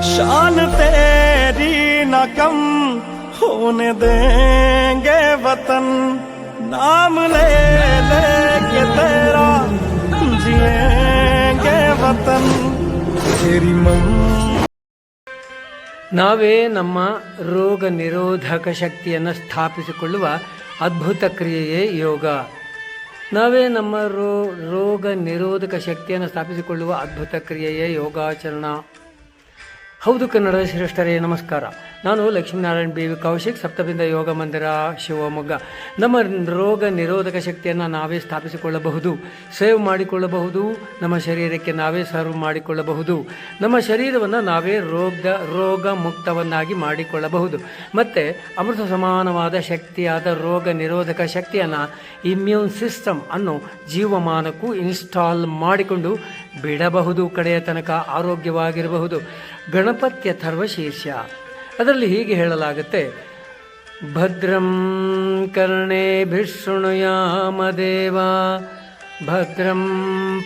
शान तेरी न कम होने देंगे वतन, नाम ले लेके तेरा जिएंगे वतन तेरी मन. ನಾವೇ ನಮ್ಮ ರೋಗ ನಿರೋಧಕ ಶಕ್ತಿಯನ್ನು ಸ್ಥಾಪಿಸಿಕೊಳ್ಳುವ ಅದ್ಭುತ ಕ್ರಿಯೆಯೇ ಯೋಗ. ನಾವೇ ನಮ್ಮ ರೋಗ ನಿರೋಧಕ ಶಕ್ತಿಯನ್ನು ಸ್ಥಾಪಿಸಿಕೊಳ್ಳುವ ಅದ್ಭುತ ಕ್ರಿಯೆಯೇ ಯೋಗಾಚರಣ. ಹೌದು ಕನ್ನಡ ಶ್ರೇಷ್ಠರೇ, ನಮಸ್ಕಾರ. ನಾನು ಲಕ್ಷ್ಮೀನಾರಾಯಣ್ ಬಿ ವಿ ಕೌಶಿಕ್, ಸಪ್ತಬಿಂದ ಯೋಗ ಮಂದಿರ, ಶಿವಮೊಗ್ಗ. ನಮ್ಮ ರೋಗ ನಿರೋಧಕ ಶಕ್ತಿಯನ್ನು ನಾವೇ ಸ್ಥಾಪಿಸಿಕೊಳ್ಳಬಹುದು, ಸೇವ್ ಮಾಡಿಕೊಳ್ಳಬಹುದು. ನಮ್ಮ ಶರೀರಕ್ಕೆ ನಾವೇ ಸರ್ವ್ ಮಾಡಿಕೊಳ್ಳಬಹುದು. ನಮ್ಮ ಶರೀರವನ್ನು ನಾವೇ ರೋಗ ಮುಕ್ತವನ್ನಾಗಿ ಮಾಡಿಕೊಳ್ಳಬಹುದು. ಮತ್ತು ಅಮೃತ ಸಮಾನವಾದ ಶಕ್ತಿಯಾದ ರೋಗ ನಿರೋಧಕ ಶಕ್ತಿಯನ್ನು ಇಮ್ಯೂನ್ ಸಿಸ್ಟಮ್ ಅನ್ನು ಜೀವಮಾನಕ್ಕೂ ಇನ್ಸ್ಟಾಲ್ ಮಾಡಿಕೊಂಡು ಬಿಡಬಹುದು. ಕಡೆಯ ತನಕ ಆರೋಗ್ಯವಾಗಿರಬಹುದು. ಗಣಪತ್ಯ ಥರ್ವಶೀರ್ಷ ಅದರಲ್ಲಿ ಹೀಗೆ ಹೇಳಲಾಗುತ್ತೆ: ಭದ್ರಂ ಕರ್ಣೇಭಿಃ ಶೃಣುಯಾಮದೇವ, ಭದ್ರಂ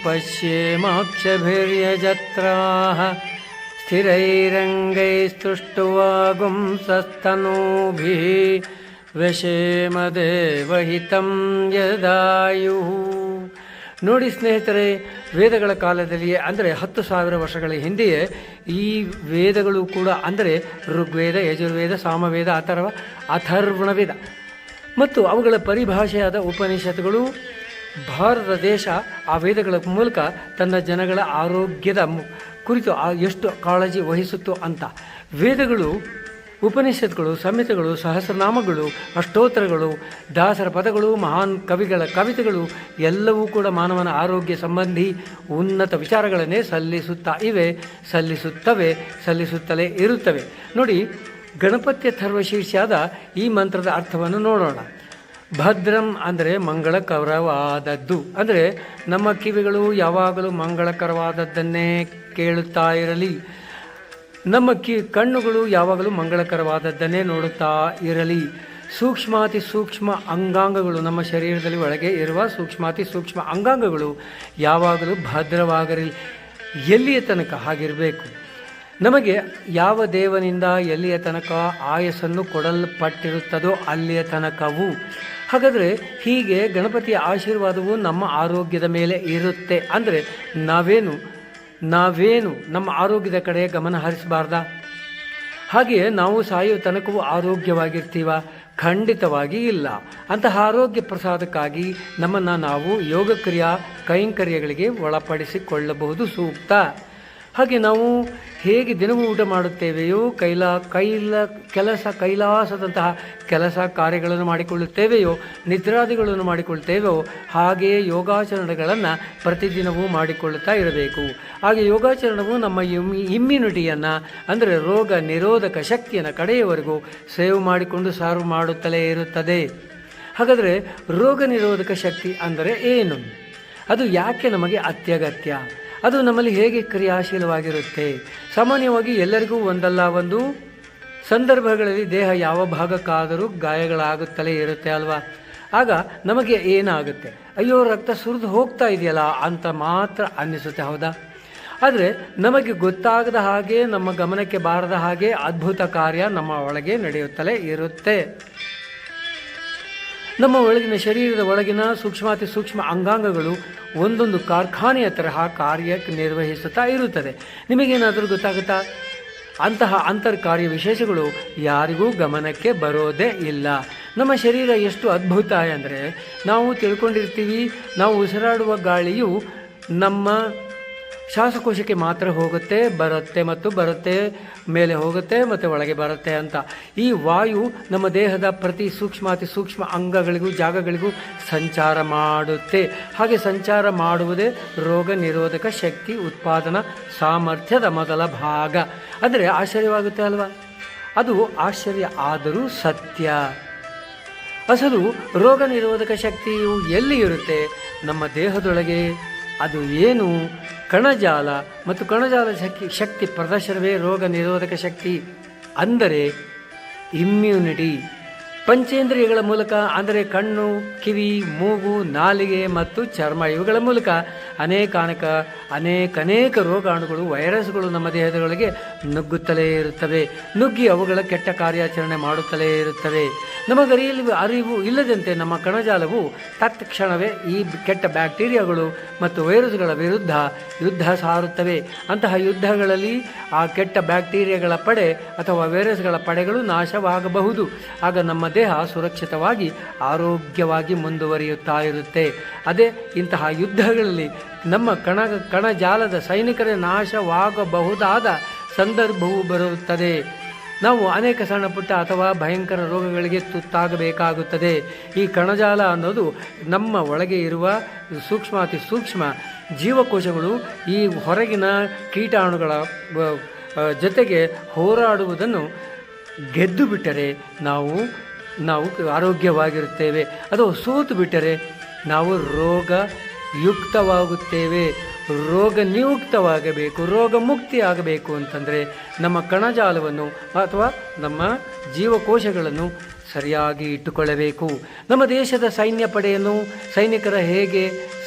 ಪಶ್ಯೇಮಾಕ್ಷಭಿರ್ಯಜತ್ರಾಃ, ಸ್ಥಿರೈರಂಗೈಸ್ತುಷ್ಟುವಾಗುಂಸಸ್ತನೂಭಿಃ, ವ್ಯಶೇಮದೇವಹಿತಂ ಯದಾಯುಃ. ನೋಡಿ ಸ್ನೇಹಿತರೆ, ವೇದಗಳ ಕಾಲದಲ್ಲಿಯೇ ಅಂದರೆ 10,000 ವರ್ಷಗಳ ಹಿಂದೆಯೇ ಈ ವೇದಗಳು ಕೂಡ ಅಂದರೆ ಋಗ್ವೇದ, ಯಜುರ್ವೇದ, ಸಾಮವೇದ, ಅಥರ್ವಣ ವೇದ ಮತ್ತು ಅವುಗಳ ಪರಿಭಾಷೆಯಾದ ಉಪನಿಷತ್ತುಗಳು, ಭಾರತ ದೇಶ ಆ ವೇದಗಳ ಮೂಲಕ ತನ್ನ ಜನಗಳ ಆರೋಗ್ಯದ ಕುರಿತು ಎಷ್ಟು ಕಾಳಜಿ ವಹಿಸುತ್ತೋ ಅಂತ ವೇದಗಳು, ಉಪನಿಷತ್ಗಳು, ಸಂಹಿತೆಗಳು, ಸಹಸ್ರನಾಮಗಳು, ಅಷ್ಟೋತ್ತರಗಳು, ದಾಸರ ಪದಗಳು, ಮಹಾನ್ ಕವಿಗಳ ಕವಿತೆಗಳು ಎಲ್ಲವೂ ಕೂಡ ಮಾನವನ ಆರೋಗ್ಯ ಸಂಬಂಧಿ ಉನ್ನತ ವಿಚಾರಗಳನ್ನೇ ಸಲ್ಲಿಸುತ್ತಲೇ ಇರುತ್ತವೆ. ನೋಡಿ, ಗಣಪತ್ಯ ಥರ್ವಶೀರ್ಷಾದ ಈ ಮಂತ್ರದ ಅರ್ಥವನ್ನು ನೋಡೋಣ. ಭದ್ರಂ ಅಂದರೆ ಮಂಗಳಕರವಾದದ್ದು, ಅಂದರೆ ನಮ್ಮ ಕಿವಿಗಳು ಯಾವಾಗಲೂ ಮಂಗಳಕರವಾದದ್ದನ್ನೇ ಕೇಳುತ್ತಾ ಇರಲಿ. ನಮ್ಮ ಕಣ್ಣುಗಳು ಯಾವಾಗಲೂ ಮಂಗಳಕರವಾದದ್ದನ್ನೇ ನೋಡುತ್ತಾ ಇರಲಿ. ಸೂಕ್ಷ್ಮಾತಿ ಸೂಕ್ಷ್ಮ ಅಂಗಾಂಗಗಳು, ನಮ್ಮ ಶರೀರದಲ್ಲಿ ಒಳಗೆ ಇರುವ ಸೂಕ್ಷ್ಮಾತಿ ಸೂಕ್ಷ್ಮ ಅಂಗಾಂಗಗಳು ಯಾವಾಗಲೂ ಭದ್ರವಾಗಿರಲಿ. ಎಲ್ಲಿಯ ತನಕ ಹಾಗಿರಬೇಕು? ನಮಗೆ ಯಾವ ದೇವನಿಂದ ಎಲ್ಲಿಯ ತನಕ ಆಯಸ್ಸನ್ನು ಕೊಡಲ್ಪಟ್ಟಿರುತ್ತದೋ ಅಲ್ಲಿಯ ತನಕವೂ. ಹಾಗಾದರೆ ಹೀಗೆ ಗಣಪತಿಯ ಆಶೀರ್ವಾದವು ನಮ್ಮ ಆರೋಗ್ಯದ ಮೇಲೆ ಇರುತ್ತೆ. ಅಂದರೆ ನಾವೇನು ನಮ್ಮ ಆರೋಗ್ಯದ ಕಡೆ ಗಮನ ಹರಿಸಬಾರ್ದಾ? ಹಾಗೆಯೇ ನಾವು ಸಾಯುವ ತನಕವೂ ಆರೋಗ್ಯವಾಗಿರ್ತೀವ? ಖಂಡಿತವಾಗಿ ಇಲ್ಲ. ಅಂತಹ ಆರೋಗ್ಯ ಪ್ರಸಾದಕ್ಕಾಗಿ ನಮ್ಮನ್ನು ನಾವು ಯೋಗಕ್ರಿಯಾ ಕೈಂಕರ್ಯಗಳಿಗೆ ಒಳಪಡಿಸಿಕೊಳ್ಳಬಹುದು ಸೂಕ್ತ. ಹಾಗೆ ನಾವು ಹೇಗೆ ದಿನವೂ ಊಟ ಮಾಡುತ್ತೇವೆಯೋ, ಕೈಲಾಸದಂತಹ ಕೆಲಸ ಕಾರ್ಯಗಳನ್ನು ಮಾಡಿಕೊಳ್ಳುತ್ತೇವೆಯೋ, ನಿದ್ರಾದಿಗಳನ್ನು ಮಾಡಿಕೊಳ್ಳುತ್ತೇವೆಯೋ, ಹಾಗೆಯೇ ಯೋಗಾಚರಣೆಗಳನ್ನು ಪ್ರತಿದಿನವೂ ಮಾಡಿಕೊಳ್ಳುತ್ತಾ ಇರಬೇಕು. ಹಾಗೆ ಯೋಗಾಚರಣವು ನಮ್ಮ ಇಮ್ಯುನಿಟಿಯನ್ನು ಅಂದರೆ ರೋಗ ನಿರೋಧಕ ಶಕ್ತಿಯನ್ನು ಕಡೆಯವರೆಗೂ ಸೇವ್ ಮಾಡಿಕೊಂಡು ಸರ್ವ್ ಮಾಡುತ್ತಲೇ ಇರುತ್ತದೆ. ಹಾಗಾದರೆ ರೋಗ ನಿರೋಧಕ ಶಕ್ತಿ ಅಂದರೆ ಏನು? ಅದು ಯಾಕೆ ನಮಗೆ ಅತ್ಯಗತ್ಯ? ಅದು ನಮ್ಮಲ್ಲಿ ಹೇಗೆ ಕ್ರಿಯಾಶೀಲವಾಗಿರುತ್ತೆ? ಸಾಮಾನ್ಯವಾಗಿ ಎಲ್ಲರಿಗೂ ಒಂದಲ್ಲ ಒಂದು ಸಂದರ್ಭಗಳಲ್ಲಿ ದೇಹ ಯಾವ ಭಾಗಕ್ಕಾದರೂ ಗಾಯಗಳಾಗುತ್ತಲೇ ಇರುತ್ತೆ ಅಲ್ವಾ? ಆಗ ನಮಗೆ ಏನಾಗುತ್ತೆ? ಅಯ್ಯೋ, ರಕ್ತ ಸುರಿದು ಹೋಗ್ತಾ ಇದೆಯಲ್ಲ ಅಂತ ಮಾತ್ರ ಅನ್ನಿಸುತ್ತೆ, ಹೌದಾ? ಆದರೆ ನಮಗೆ ಗೊತ್ತಾಗದ ಹಾಗೆ, ನಮ್ಮ ಗಮನಕ್ಕೆ ಬಾರದ ಹಾಗೆ ಅದ್ಭುತ ಕಾರ್ಯ ನಮ್ಮ ಒಳಗೆ ನಡೆಯುತ್ತಲೇ ಇರುತ್ತೆ. ನಮ್ಮ ಒಳಗಿನ ಶರೀರದ ಒಳಗಿನ ಸೂಕ್ಷ್ಮಾತಿ ಸೂಕ್ಷ್ಮ ಅಂಗಾಂಗಗಳು ಒಂದೊಂದು ಕಾರ್ಖಾನೆಯ ತರಹ ಕಾರ್ಯ ನಿರ್ವಹಿಸುತ್ತಾ ಇರುತ್ತದೆ. ನಿಮಗೇನಾದರೂ ಗೊತ್ತಾಗುತ್ತಾ? ಅಂತಹ ಅಂತರ್ಕಾರ್ಯ ವಿಶೇಷಗಳು ಯಾರಿಗೂ ಗಮನಕ್ಕೆ ಬರೋದೇ ಇಲ್ಲ. ನಮ್ಮ ಶರೀರ ಎಷ್ಟು ಅದ್ಭುತ ಅಂದರೆ, ನಾವು ತಿಳ್ಕೊಂಡಿರ್ತೀವಿ ನಾವು ಉಸಿರಾಡುವ ಗಾಳಿಯು ನಮ್ಮ ಶ್ವಾಸಕೋಶಕ್ಕೆ ಮಾತ್ರ ಹೋಗುತ್ತೆ, ಬರುತ್ತೆ, ಮೇಲೆ ಹೋಗುತ್ತೆ ಮತ್ತು ಒಳಗೆ ಬರುತ್ತೆ ಅಂತ. ಈ ವಾಯು ನಮ್ಮ ದೇಹದ ಪ್ರತಿ ಸೂಕ್ಷ್ಮಾತಿ ಸೂಕ್ಷ್ಮ ಅಂಗಗಳಿಗೂ ಜಾಗಗಳಿಗೂ ಸಂಚಾರ ಮಾಡುತ್ತೆ. ಹಾಗೆ ಸಂಚಾರ ಮಾಡುವುದೇ ರೋಗ ನಿರೋಧಕ ಶಕ್ತಿ ಉತ್ಪಾದನಾ ಸಾಮರ್ಥ್ಯದ ಮೊದಲ ಭಾಗ. ಅಂದರೆ ಆಶ್ಚರ್ಯವಾಗುತ್ತೆ ಅಲ್ವಾ? ಅದು ಆಶ್ಚರ್ಯ ಆದರೂ ಸತ್ಯ. ಅಸಲು ರೋಗ ನಿರೋಧಕ ಶಕ್ತಿಯು ಎಲ್ಲಿ ಇರುತ್ತೆ? ನಮ್ಮ ದೇಹದೊಳಗೆ. ಅದು ಏನು? ಕಣಜಾಲ ಮತ್ತು ಕಣಜಾಲ ಶಕ್ತಿ ಪ್ರದರ್ಶನವೇ ರೋಗ ನಿರೋಧಕ ಶಕ್ತಿ. ಅಂದರೆ ಇಮ್ಯುನಿಟಿ. ಪಂಚೇಂದ್ರಿಯಗಳ ಮೂಲಕ ಅಂದರೆ ಕಣ್ಣು, ಕಿವಿ, ಮೂಗು, ನಾಲಿಗೆ ಮತ್ತು ಚರ್ಮ ಇವುಗಳ ಮೂಲಕ ಅನೇಕ ರೋಗಾಣುಗಳು, ವೈರಸ್ಗಳು ನಮ್ಮ ದೇಹದೊಳಗೆ ನುಗ್ಗುತ್ತಲೇ ಇರುತ್ತವೆ. ನುಗ್ಗಿ ಅವುಗಳ ಕೆಟ್ಟ ಕಾರ್ಯಾಚರಣೆ ಮಾಡುತ್ತಲೇ ಇರುತ್ತವೆ. ಅರಿವು ಇಲ್ಲದಂತೆ ನಮ್ಮ ಕಣಜಾಲವು ತತ್ಕ್ಷಣವೇ ಈ ಕೆಟ್ಟ ಬ್ಯಾಕ್ಟೀರಿಯಾಗಳು ಮತ್ತು ವೈರಸ್ಗಳ ವಿರುದ್ಧ ಯುದ್ಧ ಸಾರುತ್ತವೆ. ಅಂತಹ ಯುದ್ಧಗಳಲ್ಲಿ ಆ ಕೆಟ್ಟ ಬ್ಯಾಕ್ಟೀರಿಯಾಗಳ ಪಡೆ ಅಥವಾ ವೈರಸ್ಗಳ ಪಡೆಗಳು ನಾಶವಾಗಬಹುದು. ಆಗ ನಮ್ಮ ದೇಹ ಸುರಕ್ಷಿತವಾಗಿ ಆರೋಗ್ಯವಾಗಿ ಮುಂದುವರಿಯುತ್ತಾ ಇರುತ್ತೆ. ಅದೇ ಇಂತಹ ಯುದ್ಧಗಳಲ್ಲಿ ನಮ್ಮ ಕಣಜಾಲದ ಸೈನಿಕರೇ ನಾಶವಾಗಬಹುದಾದ ಸಂದರ್ಭವೂ ಬರುತ್ತದೆ. ನಾವು ಅನೇಕ ಸಣ್ಣ ಪುಟ್ಟ ಅಥವಾ ಭಯಂಕರ ರೋಗಗಳಿಗೆ ತುತ್ತಾಗಬೇಕಾಗುತ್ತದೆ. ಈ ಕಣಜಾಲ ಅನ್ನೋದು ನಮ್ಮ ಒಳಗೆ ಇರುವ ಅತಿ ಸೂಕ್ಷ್ಮ ಜೀವಕೋಶಗಳು ಈ ಹೊರಗಿನ ಕೀಟಾಣುಗಳ ಜೊತೆಗೆ ಹೋರಾಡುವುದನ್ನು ಗೆದ್ದು ಬಿಟ್ಟರೆ ನಾವು ಆರೋಗ್ಯವಾಗಿರುತ್ತೇವೆ. ಅದು ಸೋತು ಬಿಟ್ಟರೆ ನಾವು ರೋಗಯುಕ್ತವಾಗುತ್ತೇವೆ. ರೋಗ ನಿಯುಕ್ತವಾಗಬೇಕು, ರೋಗ ಮುಕ್ತಿ ಆಗಬೇಕು ಅಂತಂದರೆ ನಮ್ಮ ಕಣಜಾಲವನ್ನು ಅಥವಾ ನಮ್ಮ ಜೀವಕೋಶಗಳನ್ನು ಸರಿಯಾಗಿ ಇಟ್ಟುಕೊಳ್ಳಬೇಕು. ನಮ್ಮ ದೇಶದ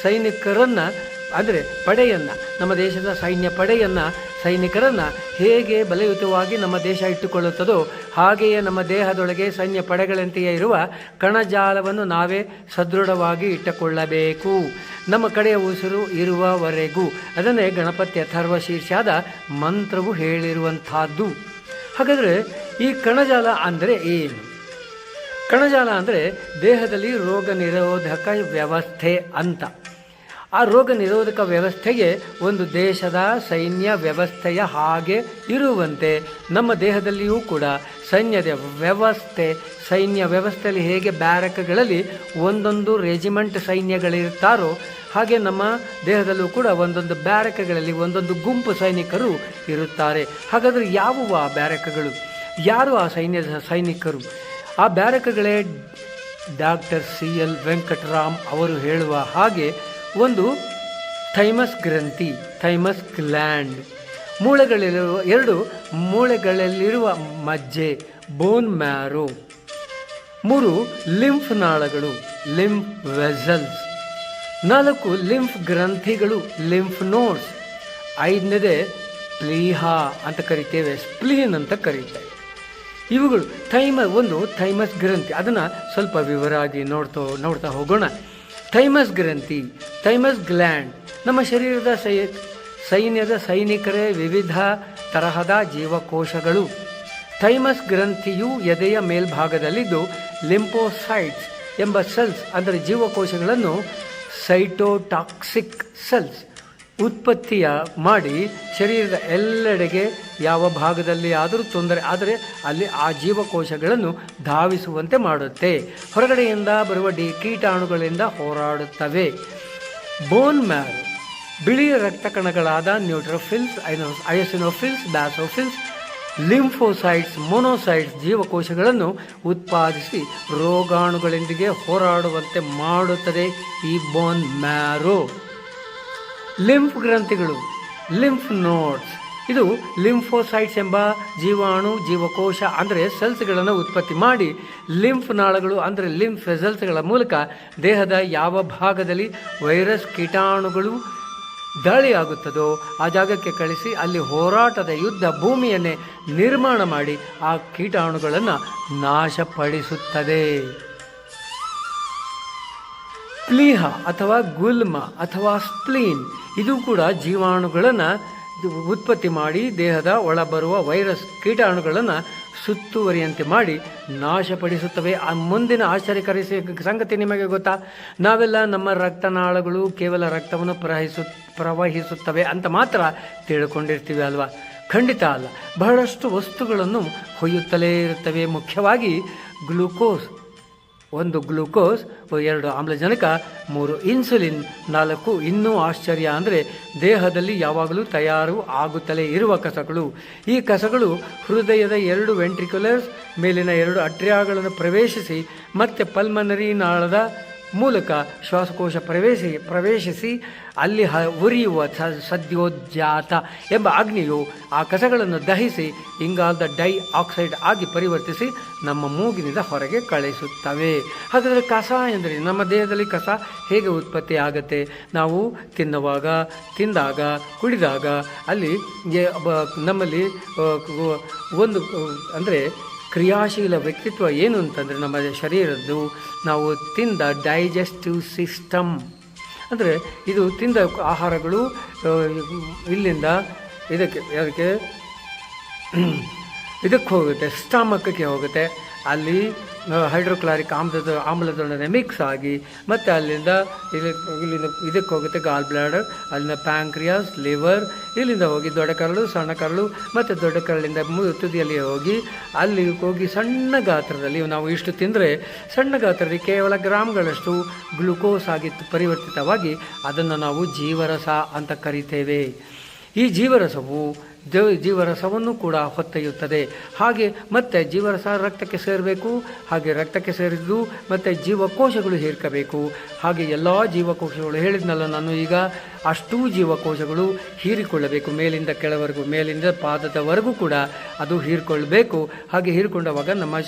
ನಮ್ಮ ದೇಶದ ಸೈನಿಕರನ್ನು ಹೇಗೆ ಬಲಯುತವಾಗಿ ನಮ್ಮ ದೇಶ ಇಟ್ಟುಕೊಳ್ಳುತ್ತದೋ ಹಾಗೆಯೇ ನಮ್ಮ ದೇಹದೊಳಗೆ ಸೈನ್ಯ ಪಡೆಗಳಂತೆಯೇ ಇರುವ ಕಣಜಾಲವನ್ನು ನಾವೇ ಸದೃಢವಾಗಿ ಇಟ್ಟುಕೊಳ್ಳಬೇಕು. ನಮ್ಮ ಕಡೆಯ ಉಸಿರು ಇರುವವರೆಗೂ. ಅದನ್ನೇ ಗಣಪತಿ ಅಥರ್ವ ಶೀರ್ಷಾದ ಮಂತ್ರವು ಹೇಳಿರುವಂಥದ್ದು. ಹಾಗಾದರೆ ಈ ಕಣಜಾಲ ಅಂದರೆ ಏನು? ಕಣಜಾಲ ಅಂದರೆ ದೇಹದಲ್ಲಿ ರೋಗ ನಿರೋಧಕ ವ್ಯವಸ್ಥೆ ಅಂತ. ಆ ರೋಗ ನಿರೋಧಕ ವ್ಯವಸ್ಥೆಗೆ ಒಂದು ದೇಶದ ಸೈನ್ಯ ವ್ಯವಸ್ಥೆಯ ಹಾಗೆ ಇರುವಂತೆ ನಮ್ಮ ದೇಹದಲ್ಲಿಯೂ ಕೂಡ ಸೈನ್ಯ ವ್ಯವಸ್ಥೆಯಲ್ಲಿ ಹೇಗೆ ಬ್ಯಾರಕ್ಗಳಲ್ಲಿ ಒಂದೊಂದು ರೆಜಿಮೆಂಟ್ ಸೈನ್ಯಗಳಿರ್ತಾರೋ ಹಾಗೆ ನಮ್ಮ ದೇಹದಲ್ಲೂ ಕೂಡ ಒಂದೊಂದು ಬ್ಯಾರಕ್ಗಳಲ್ಲಿ ಒಂದೊಂದು ಗುಂಪು ಸೈನಿಕರು ಇರುತ್ತಾರೆ. ಹಾಗಾದರೆ ಯಾವುವು ಆ ಬ್ಯಾರಕ್ಗಳು? ಯಾರು ಆ ಸೈನಿಕರು? ಆ ಬ್ಯಾರಕ್ಗಳೇ ಡಾಕ್ಟರ್ CL ವೆಂಕಟರಾಮ್ ಅವರು ಹೇಳುವ ಹಾಗೆ ಒಂದು ಥೈಮಸ್ ಗ್ರಂಥಿ, ಥೈಮಸ್ ಗ್ಲ್ಯಾಂಡ್, ಮೂಳೆಗಳಲ್ಲಿರುವ ಮಜ್ಜೆ, ಬೋನ್ ಮ್ಯಾರೋ, 3 ಲಿಂಫ್ ನಾಳಗಳು, ಲಿಂಫ್ ವೆಸಲ್ಸ್, 4 ಲಿಂಫ್ ಗ್ರಂಥಿಗಳು, ಲಿಂಫ್ ನೋಡ್ಸ್, 5ನೇದೇ ಪ್ಲೀಹಾ ಅಂತ ಕರಿತೇವೆ, ಸ್ಪ್ಲೀನ್ ಅಂತ ಕರೀತೇವೆ. ಇವುಗಳು ಥೈಮಸ್ ಗ್ರಂಥಿ. ಅದನ್ನು ಸ್ವಲ್ಪ ವಿವರವಾಗಿ ನೋಡ್ತಾ ಹೋಗೋಣ. ಥೈಮಸ್ ಗ್ರಂಥಿ, ಥೈಮಸ್ ಗ್ಲ್ಯಾಂಡ್ ನಮ್ಮ ಶರೀರದ ಸೈನ್ಯದ ಸೈನಿಕರೇ ವಿವಿಧ ತರಹದ ಜೀವಕೋಶಗಳು. ಥೈಮಸ್ ಗ್ರಂಥಿಯು ಎದೆಯ ಮೇಲ್ಭಾಗದಲ್ಲಿದ್ದು ಲಿಂಫೋಸೈಟ್ಸ್ ಎಂಬ ಸೆಲ್ಸ್ ಅಂದರೆ ಜೀವಕೋಶಗಳನ್ನು ಸೈಟೋಟಾಕ್ಸಿಕ್ ಸೆಲ್ಸ್ ಉತ್ಪತ್ತಿಯ ಮಾಡಿ ಶರೀರದ ಎಲ್ಲೆಡೆಗೆ ಯಾವ ಭಾಗದಲ್ಲಿ ಆದರೂ ತೊಂದರೆ ಆದರೆ ಅಲ್ಲಿ ಆ ಜೀವಕೋಶಗಳನ್ನು ಧಾವಿಸುವಂತೆ ಮಾಡುತ್ತೆ. ಹೊರಗಡೆಯಿಂದ ಬರುವ ಕೀಟಾಣುಗಳಿಂದ ಹೋರಾಡುತ್ತವೆ. ಬೋನ್ ಮ್ಯಾರೋ ಬಿಳಿಯ ರಕ್ತ ಕಣಗಳಾದ ನ್ಯೂಟ್ರೋಫಿಲ್ಸ್, ಅಯಸಿನೋಫಿಲ್ಸ್, ಬ್ಯಾಸೋಫಿಲ್ಸ್, ಲಿಂಫೋಸೈಟ್ಸ್, ಮೊನೋಸೈಟ್ಸ್ ಜೀವಕೋಶಗಳನ್ನು ಉತ್ಪಾದಿಸಿ ರೋಗಾಣುಗಳೊಂದಿಗೆ ಹೋರಾಡುವಂತೆ ಮಾಡುತ್ತದೆ ಈ ಬೋನ್ ಮ್ಯಾರೋ. ಲಿಂಫ್ ಗ್ರಂಥಿಗಳು, ಲಿಂಫ್ ನೋಡ್ಸ್, ಇದು ಲಿಂಫೋಸೈಟ್ಸ್ ಎಂಬ ಜೀವಕೋಶ ಅಂದರೆ ಸೆಲ್ಸ್ಗಳನ್ನು ಉತ್ಪತ್ತಿ ಮಾಡಿ ಲಿಂಫ್ ನಾಳಗಳು ಅಂದರೆ ಲಿಂಫ್ ವೆಸಲ್ಸ್ಗಳ ಮೂಲಕ ದೇಹದ ಯಾವ ಭಾಗದಲ್ಲಿ ವೈರಸ್ ಕೀಟಾಣುಗಳು ದಾಳಿಯಾಗುತ್ತದೋ ಆ ಜಾಗಕ್ಕೆ ಕಳಿಸಿ ಅಲ್ಲಿ ಹೋರಾಟದ ಯುದ್ಧ ಭೂಮಿಯನ್ನೇ ನಿರ್ಮಾಣ ಮಾಡಿ ಆ ಕೀಟಾಣುಗಳನ್ನು ನಾಶಪಡಿಸುತ್ತದೆ. ಪ್ಲೀಹ ಅಥವಾ ಗುಲ್ಮ ಅಥವಾ ಸ್ಪ್ಲೀನ್ ಇದು ಕೂಡ ಜೀವಾಣುಗಳನ್ನು ಉತ್ಪತ್ತಿ ಮಾಡಿ ದೇಹದ ಒಳಬರುವ ವೈರಸ್ ಕೀಟಾಣುಗಳನ್ನು ಸುತ್ತುವರಿಯಂತೆ ಮಾಡಿ ನಾಶಪಡಿಸುತ್ತವೆ. ಆ ಮುಂದಿನ ಆಶ್ಚರ್ಯಕರ ಸಂಗತಿ ನಿಮಗೆ ಗೊತ್ತಾ? ನಾವೆಲ್ಲ ನಮ್ಮ ರಕ್ತನಾಳಗಳು ಕೇವಲ ರಕ್ತವನ್ನು ಪ್ರವಹಿಸುತ್ತವೆ ಅಂತ ಮಾತ್ರ ತಿಳ್ಕೊಂಡಿರ್ತೀವಿ ಅಲ್ವಾ? ಖಂಡಿತ ಅಲ್ಲ. ಬಹಳಷ್ಟು ವಸ್ತುಗಳನ್ನು ಹೊಯ್ಯುತ್ತಲೇ ಇರುತ್ತವೆ. ಮುಖ್ಯವಾಗಿ ಗ್ಲೂಕೋಸ್, 1 ಗ್ಲೂಕೋಸ್, 2 ಆಮ್ಲಜನಕ, 3 ಇನ್ಸುಲಿನ್, 4 ಇನ್ನೂ ಆಶ್ಚರ್ಯ ಅಂದರೆ ದೇಹದಲ್ಲಿ ಯಾವಾಗಲೂ ತಯಾರು ಆಗುತ್ತಲೇ ಇರುವ ಕಸಗಳು. ಈ ಕಸಗಳು ಹೃದಯದ 2 ವೆಂಟ್ರಿಕ್ಯುಲರ್ಸ್ ಮೇಲಿನ 2 ಅಟ್ರಿಯಾಗಳನ್ನು ಪ್ರವೇಶಿಸಿ ಮತ್ತೆ ಪಲ್ಮನರಿ ನಾಳದ ಮೂಲಕ ಶ್ವಾಸಕೋಶ ಪ್ರವೇಶಿಸಿ ಅಲ್ಲಿ ಉರಿಯುವ ಸದ್ಯೋಜಾತ ಎಂಬ ಅಗ್ನಿಯು ಆ ಕಸಗಳನ್ನು ದಹಿಸಿ ಇಂಗಾಲದ ಡೈಆಕ್ಸೈಡ್ ಆಗಿ ಪರಿವರ್ತಿಸಿ ನಮ್ಮ ಮೂಗಿನಿಂದ ಹೊರಗೆ ಕಳಿಸುತ್ತವೆ. ಹಾಗಾದರೆ ಕಸ ಎಂದರೆ ನಮ್ಮ ದೇಹದಲ್ಲಿ ಕಸ ಹೇಗೆ ಉತ್ಪತ್ತಿ ಆಗುತ್ತೆ? ನಾವು ತಿಂದಾಗ ಕುಡಿದಾಗ ಅಲ್ಲಿ ನಮ್ಮಲ್ಲಿ ಒಂದು ಅಂದರೆ ಕ್ರಿಯಾಶೀಲ ವ್ಯಕ್ತಿತ್ವ ಏನು ಅಂತಂದರೆ ನಮ್ಮ ಶರೀರದ್ದು ನಾವು ತಿಂದ ಡೈಜೆಸ್ಟಿವ್ ಸಿಸ್ಟಮ್ ಅಂದರೆ ಇದು ತಿಂದ ಆಹಾರಗಳು ಇಲ್ಲಿಂದ ಇದಕ್ಕೆ ಹೋಗುತ್ತೆ, ಸ್ಟಮಕ್ಗೆ ಹೋಗುತ್ತೆ. ಅಲ್ಲಿ ಹೈಡ್ರೋಕ್ಲಾರಿಕ್ ಆಮ್ಲದೊಡನೆ ಮಿಕ್ಸ್ ಆಗಿ ಮತ್ತು ಅಲ್ಲಿಂದ ಇದಕ್ಕೆ ಹೋಗುತ್ತೆ ಗಾಲ್ ಬ್ಲಾಡರ್, ಅಲ್ಲಿಂದ ಪ್ಯಾಂಕ್ರಿಯಾಸ್, ಲಿವರ್, ಇಲ್ಲಿಂದ ಹೋಗಿ ದೊಡ್ಡ ಕರಳು, ಸಣ್ಣ ಕರಳು ಮತ್ತು ದೊಡ್ಡ ಕರಳಿಂದ ತುದಿಯಲ್ಲಿ ಅಲ್ಲಿ ಹೋಗಿ ಸಣ್ಣ ಗಾತ್ರದಲ್ಲಿ ನಾವು ಇಷ್ಟು ತಿಂದರೆ ಸಣ್ಣ ಗಾತ್ರದಲ್ಲಿ ಕೇವಲ ಗ್ರಾಮ್ಗಳಷ್ಟು ಗ್ಲುಕೋಸ್ ಆಗಿ ಪರಿವರ್ತಿತವಾಗಿ ಅದನ್ನು ನಾವು ಜೀವರಸ ಅಂತ ಕರಿತೇವೆ. ಈ ಜೀವರಸವನ್ನು ಕೂಡ ಹೊತ್ತೊಯ್ಯುತ್ತದೆ. ಹಾಗೆ ಮತ್ತು ಜೀವರಸ ರಕ್ತಕ್ಕೆ ಸೇರಬೇಕು. ಹಾಗೆ ರಕ್ತಕ್ಕೆ ಸೇರಿದ್ದು ಮತ್ತು ಜೀವಕೋಶಗಳು ಹೀರ್ಕಬೇಕು. ಹಾಗೆ ಎಲ್ಲ ಜೀವಕೋಶಗಳು ಹೇಳಿದ್ನಲ್ಲ ನಾನು ಈಗ, ಅಷ್ಟೂ ಜೀವಕೋಶಗಳು ಹೀರಿಕೊಳ್ಳಬೇಕು. ಮೇಲಿಂದ ಕೆಳವರೆಗೂ, ಮೇಲಿಂದ ಪಾದದವರೆಗೂ ಕೂಡ ಅದು ಹೀರಿಕೊಳ್ಳಬೇಕು. ಹಾಗೆ ಹೀರಿಕೊಂಡವಾಗ ನಮ್ಮ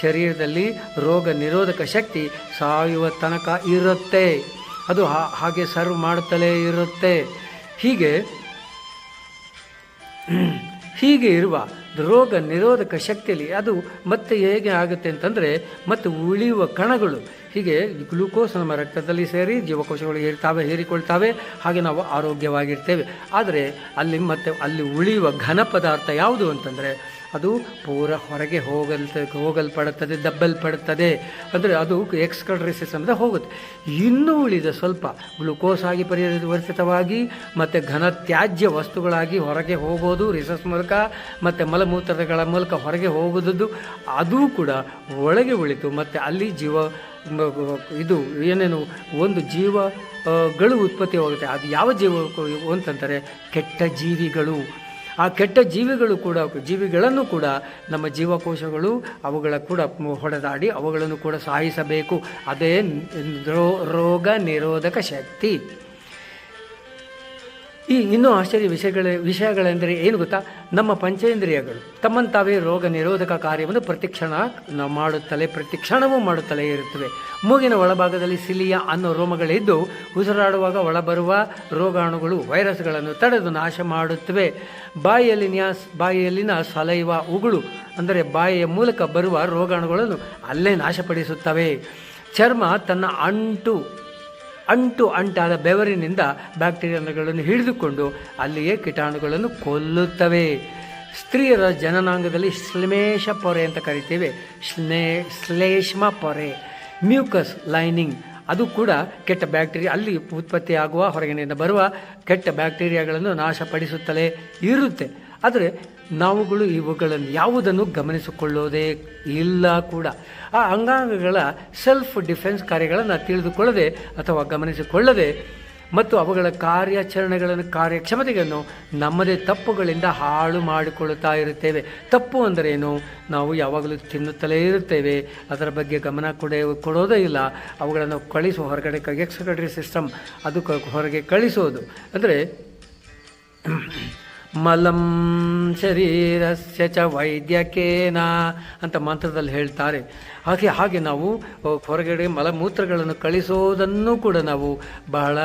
ಶರೀರದಲ್ಲಿ ರೋಗ ನಿರೋಧಕ ಶಕ್ತಿ ಸಾಯುವ ತನಕ ಇರುತ್ತೆ. ಅದು ಹಾಗೆ ಸರ್ವ್ ಮಾಡುತ್ತಲೇ ಇರುತ್ತೆ. ಹೀಗೆ ಇರುವ ರೋಗ ನಿರೋಧಕ ಶಕ್ತಿಯಲ್ಲಿ ಅದು ಮತ್ತೆ ಹೇಗೆ ಆಗುತ್ತೆ ಅಂತಂದರೆ, ಮತ್ತು ಉಳಿಯುವ ಕಣಗಳು ಹೀಗೆ ಗ್ಲೂಕೋಸ್ ನಮ್ಮ ರಕ್ತದಲ್ಲಿ ಸೇರಿ ಜೀವಕೋಶಗಳು ಹೀರಿಕೊಳ್ತಾವೆ. ಹಾಗೆ ನಾವು ಆರೋಗ್ಯವಾಗಿರ್ತೇವೆ. ಆದರೆ ಅಲ್ಲಿ ಉಳಿಯುವ ಘನ ಪದಾರ್ಥ ಯಾವುದು ಅಂತಂದರೆ ಅದು ಪೂರ ಹೊರಗೆ ಹೋಗಲ್ಪಡುತ್ತದೆ, ದಬ್ಬಲ್ಪಡುತ್ತದೆ. ಅಂದರೆ ಅದು ಎಕ್ಸ್ಕ್ರೀಟರಿ ಸಿಸ್ಟಮ್ದ ಹೋಗುತ್ತೆ. ಇನ್ನೂ ಉಳಿದ ಸ್ವಲ್ಪ ಗ್ಲುಕೋಸ್ ಆಗಿ ಪರಿವರ್ತಿತವಾಗಿ ಮತ್ತು ಘನ ತ್ಯಾಜ್ಯ ವಸ್ತುಗಳಾಗಿ ಹೊರಗೆ ಹೋಗೋದು ರಿಸಸ್ ಮೂಲಕ ಮತ್ತು ಮಲಮೂತ್ರಗಳ ಮೂಲಕ ಹೊರಗೆ ಹೋಗೋದು, ಅದು ಕೂಡ ಒಳಗೆ ಉಳಿತು. ಮತ್ತು ಅಲ್ಲಿ ಇದು ಏನೇನು ಒಂದು ಜೀವಗಳು ಉತ್ಪತ್ತಿ ಹೋಗುತ್ತೆ. ಅದು ಯಾವ ಜೀವ ಅಂತಂದರೆ ಕೆಟ್ಟ ಜೀವಿಗಳು. ಆ ಕೆಟ್ಟ ಜೀವಿಗಳನ್ನು ಕೂಡ ನಮ್ಮ ಜೀವಕೋಶಗಳು ಅವುಗಳ ಕೂಡ ಹೊಡೆದಾಡಿ ಅವುಗಳನ್ನು ಕೂಡ ಸಾಯಿಸಬೇಕು. ಅದೇ ರೋಗ ನಿರೋಧಕ ಶಕ್ತಿ. ಇನ್ನೂ ಆಶ್ಚರ್ಯ ವಿಷಯಗಳೆಂದರೆ ಏನು ಗೊತ್ತಾ? ನಮ್ಮ ಪಂಚೇಂದ್ರಿಯಗಳು ತಮ್ಮಂತಾವೇ ರೋಗ ನಿರೋಧಕ ಕಾರ್ಯವನ್ನು ಪ್ರತಿಕ್ಷಣವೂ ಮಾಡುತ್ತಲೇ ಇರುತ್ತವೆ. ಮೂಗಿನ ಒಳಭಾಗದಲ್ಲಿ ಸಿಲಿಯಾ ಅನ್ನೋ ರೋಮಗಳಿದ್ದು ಉಸಿರಾಡುವಾಗ ಒಳಬರುವ ರೋಗಾಣುಗಳು ವೈರಸ್ಗಳನ್ನು ತಡೆದು ನಾಶ ಮಾಡುತ್ತವೆ. ಬಾಯಿಯಲ್ಲಿನ ಸಲೈವ ಉಗುಳು ಅಂದರೆ ಬಾಯಿಯ ಮೂಲಕ ಬರುವ ರೋಗಾಣುಗಳನ್ನು ಅಲ್ಲೇ ನಾಶಪಡಿಸುತ್ತವೆ. ಚರ್ಮ ತನ್ನ ಅಂಟಾದ ಬೆವರಿನಿಂದ ಬ್ಯಾಕ್ಟೀರಿಯಾಗಳನ್ನು ಹಿಡಿದುಕೊಂಡು ಅಲ್ಲಿಯೇ ಕೀಟಾಣುಗಳನ್ನು ಕೊಲ್ಲುತ್ತವೆ. ಸ್ತ್ರೀಯರ ಜನನಾಂಗದಲ್ಲಿ ಶ್ಲೇಷ್ಮ ಪೊರೆ ಅಂತ ಕರಿತೇವೆ. ಶ್ಲೇಷ್ಮ ಪೊರೆ, ಮ್ಯೂಕಸ್ ಲೈನಿಂಗ್, ಅದು ಕೂಡ ಕೆಟ್ಟ ಬ್ಯಾಕ್ಟೀರಿಯಾ ಅಲ್ಲಿ ಉತ್ಪತ್ತಿಯಾಗುವ ಹೊರಗಿನಿಂದ ಬರುವ ಕೆಟ್ಟ ಬ್ಯಾಕ್ಟೀರಿಯಾಗಳನ್ನು ನಾಶಪಡಿಸುತ್ತಲೇ ಇರುತ್ತೆ. ಆದರೆ ನಾವುಗಳು ಇವುಗಳನ್ನು ಯಾವುದನ್ನು ಗಮನಿಸಿಕೊಳ್ಳೋದೇ ಇಲ್ಲ ಕೂಡ. ಆ ಅಂಗಾಂಗಗಳ ಸೆಲ್ಫ್ ಡಿಫೆನ್ಸ್ ಕಾರ್ಯಗಳನ್ನು ತಿಳಿದುಕೊಳ್ಳದೆ ಅಥವಾ ಗಮನಿಸಿಕೊಳ್ಳದೆ ಮತ್ತು ಅವುಗಳ ಕಾರ್ಯಕ್ಷಮತೆಯನ್ನು ನಮ್ಮದೇ ತಪ್ಪುಗಳಿಂದ ಹಾಳು ಮಾಡಿಕೊಳ್ಳುತ್ತಾ ಇರುತ್ತೇವೆ. ತಪ್ಪು ಅಂದರೇನು? ನಾವು ಯಾವಾಗಲೂ ತಿನ್ನುತ್ತಲೇ ಇರುತ್ತೇವೆ, ಅದರ ಬಗ್ಗೆ ಗಮನ ಕೊಡೋದೇ ಇಲ್ಲ. ಅವುಗಳನ್ನು ಕಳಿಸುವ ಹೊರಗಡೆ ಎಕ್ಸ್ಕ್ರೀಟರಿ ಸಿಸ್ಟಮ್ ಅದು ಹೊರಗೆ ಕಳಿಸೋದು. ಅಂದರೆ ಮಲಂ ಶರೀರಸ್ಯ ಚ ವೈದ್ಯಕೇನ ಅಂತ ಮಂತ್ರದಲ್ಲಿ ಹೇಳ್ತಾರೆ. ಹಾಗೆ ನಾವು ಹೊರಗಡೆ ಮಲಮೂತ್ರಗಳನ್ನು ಕಳಿಸೋದನ್ನು ಕೂಡ ನಾವು ಬಹಳ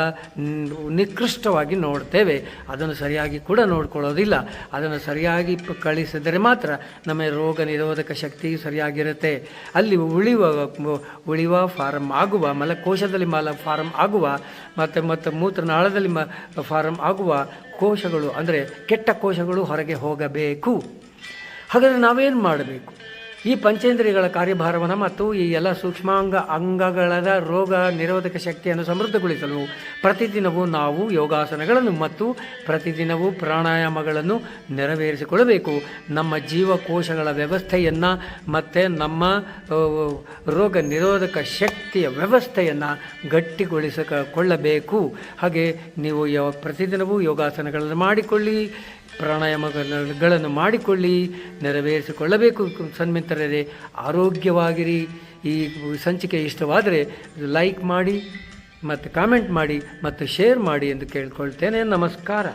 ನಿಕೃಷ್ಟವಾಗಿ ನೋಡ್ತೇವೆ. ಅದನ್ನು ಸರಿಯಾಗಿ ಕೂಡ ನೋಡ್ಕೊಳ್ಳೋದಿಲ್ಲ. ಅದನ್ನು ಸರಿಯಾಗಿ ಕಳಿಸಿದರೆ ಮಾತ್ರ ನಮ್ಮ ರೋಗ ನಿರೋಧಕ ಶಕ್ತಿ ಸರಿಯಾಗಿರುತ್ತೆ. ಅಲ್ಲಿ ಉಳಿಯುವ ಫಾರಮ್ ಆಗುವ ಮಲಕೋಶದಲ್ಲಿ ಫಾರಮ್ ಆಗುವ ಮತ್ತು ಮೂತ್ರನಾಳದಲ್ಲಿ ಫಾರಮ್ ಆಗುವ ಕೋಶಗಳು ಅಂದರೆ ಕೆಟ್ಟ ಕೋಶಗಳು ಹೊರಗೆ ಹೋಗಬೇಕು. ಹಾಗಾದರೆ ನಾವೇನು ಮಾಡಬೇಕು? ಈ ಪಂಚೇಂದ್ರಿಯಗಳ ಕಾರ್ಯಭಾರವನ್ನು ಮತ್ತು ಈ ಎಲ್ಲ ಅಂಗಗಳ ರೋಗ ನಿರೋಧಕ ಶಕ್ತಿಯನ್ನು ಸಮೃದ್ಧಗೊಳಿಸಲು ಪ್ರತಿದಿನವೂ ನಾವು ಯೋಗಾಸನಗಳನ್ನು ಮತ್ತು ಪ್ರತಿದಿನವೂ ಪ್ರಾಣಾಯಾಮಗಳನ್ನು ನೆರವೇರಿಸಿಕೊಳ್ಳಬೇಕು. ನಮ್ಮ ಜೀವಕೋಶಗಳ ವ್ಯವಸ್ಥೆಯನ್ನು ಮತ್ತು ನಮ್ಮ ರೋಗ ನಿರೋಧಕ ಶಕ್ತಿಯ ವ್ಯವಸ್ಥೆಯನ್ನು ಗಟ್ಟಿಗೊಳಿಸಿಕೊಳ್ಳಬೇಕು. ಹಾಗೆ ನೀವು ಪ್ರತಿದಿನವೂ ಯೋಗಾಸನಗಳನ್ನು ಮಾಡಿಕೊಳ್ಳಿ, ಪ್ರಾಣಾಯಾಮಗಳನ್ನು ಮಾಡಿಕೊಳ್ಳಿ, ನೆರವೇರಿಸಿಕೊಳ್ಳಬೇಕು. ಸನ್ಮಿತ್ರರೇ, ಆರೋಗ್ಯವಾಗಿರಿ. ಈ ಸಂಚಿಕೆ ಇಷ್ಟವಾದರೆ ಲೈಕ್ ಮಾಡಿ ಮತ್ತು ಕಾಮೆಂಟ್ ಮಾಡಿ ಮತ್ತು ಶೇರ್ ಮಾಡಿ ಎಂದು ಕೇಳ್ಕೊಳ್ತೇನೆ. ನಮಸ್ಕಾರ.